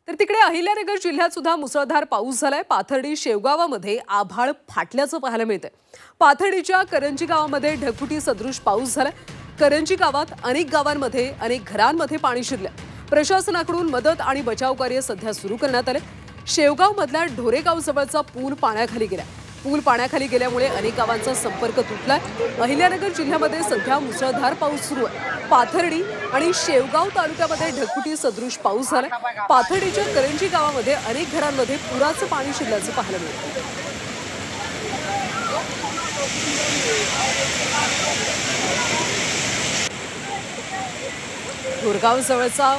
तर तिकडे अहिल्यानगर जिल्ह्यात सुद्धा मुसळधार पाऊस झालाय। पाथर्डी शेवगावामध्ये आभाळ फाटल्याचं पाहायला मिळतंय। पाथर्डीच्या करंजी गावामध्ये ढगफुटी सदृश पाऊस झालाय। करंजी गावात अनेक गावांमध्ये अनेक घरांमध्ये पाणी शिरलं। प्रशासनाकडून मदत आणि बचाव कार्य सध्या सुरू करण्यात आले। शेवगावमधल्या ढोरेगाव जवळचा पूल पाण्याखाली गेला। पूल पाण्याखाली गेल्यामुळे अनेक गावांचा संपर्क तुटलाय। अहिल्यानगर जिल्ह्यामध्ये सध्या मुसळधार पाऊस सुरू आहे। पाथर्डी आणि शेवगाव तालुक्यामध्ये ढगफुटी सदृश पाऊस झालाय। पाथर्डीच्या करंजी गावामध्ये अनेक घरांमध्ये पुराचं पाणी शिरल्याचं पाहायला मिळतं। ढोरगाव जवळचा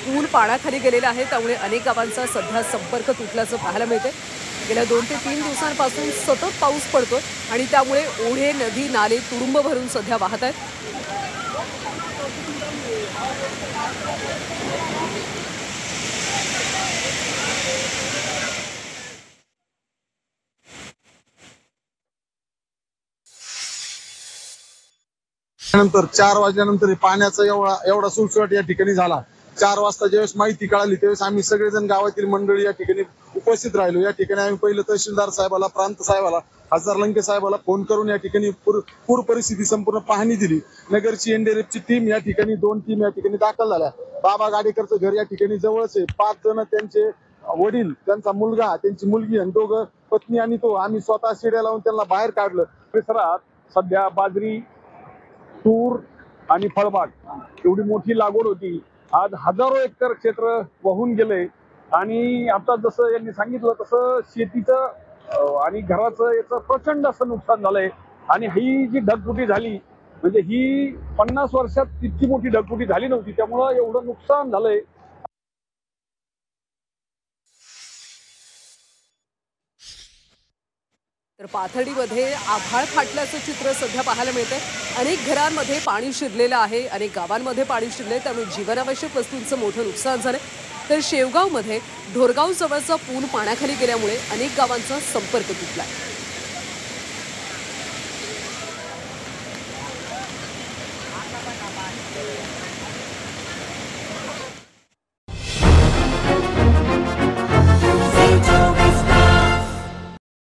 पूल पाण्याखाली गेलेला आहे, त्यामुळे अनेक गावांचा सध्या संपर्क तुटल्याचं पाहायला मिळते। गेल्या 2 ते 3 दिवसांपासून सतत पाऊस पडतोय आणि त्यामुळे ओढे, नदी, नाले तुडुंब भरून सध्या वाहत आहेत। नंतर 4 वाजल्यानंतर पाण्याचा एवढा सुळसुळाट या ठिकाणी झाला। 4 वाजता ज्यावेळेस माहिती कळाली त्यावेळेस आम्ही सगळेजण गावातील मंडळी या ठिकाणी उपस्थित राहिलो। या ठिकाणी आम्ही पहिलं तहसीलदार साहेबाला, प्रांत साहेबाला, खासदार लंके साहेबाला फोन करून या ठिकाणी पूर परिस्थिती संपूर्ण पाहणी दिली। नगरची एनडीआरएफची टीम या ठिकाणी 2 टीम या ठिकाणी दाखल झाल्या। बाबा गाडेकरचं घर या ठिकाणी जवळच आहे। 5 जण, त्यांचे वडील, त्यांचा मुलगा, त्यांची मुलगी आणि दोघं पत्नी आणि तो, आम्ही स्वतः शिड्या लावून त्यांना बाहेर काढलं। परिसरात सध्या बाजरी, तूर आणि फळबाग एवढी मोठी लागवड होती। आज हजारो एकर क्षेत्र वाहून गेले आणि आता जसं यांनी सांगितलं तसं शेतीचं आणि घराचं याचं प्रचंड असं नुकसान झालंय। आणि ही जी ढगफुटी झाली म्हणजे ही 50 वर्षात इतकी मोठी ढगफुटी झाली नव्हती, त्यामुळं एवढं नुकसान झालंय। तर पाथर्डीमध्ये आभाळ फाटल्याचं चित्र सध्या पाहायला मिळतंय। अनेक घरांमध्ये पाणी शिरलेलं आहे, अनेक गावांमध्ये पाणी शिरले, त्यामुळे जीवनावश्यक वस्तूंचं मोठं नुकसान झालंय। तर शेवगावमध्ये ढोरगाव जवळचा पूल पाण्याखाली गेल्यामुळे अनेक गावांचा संपर्क तुटलाय।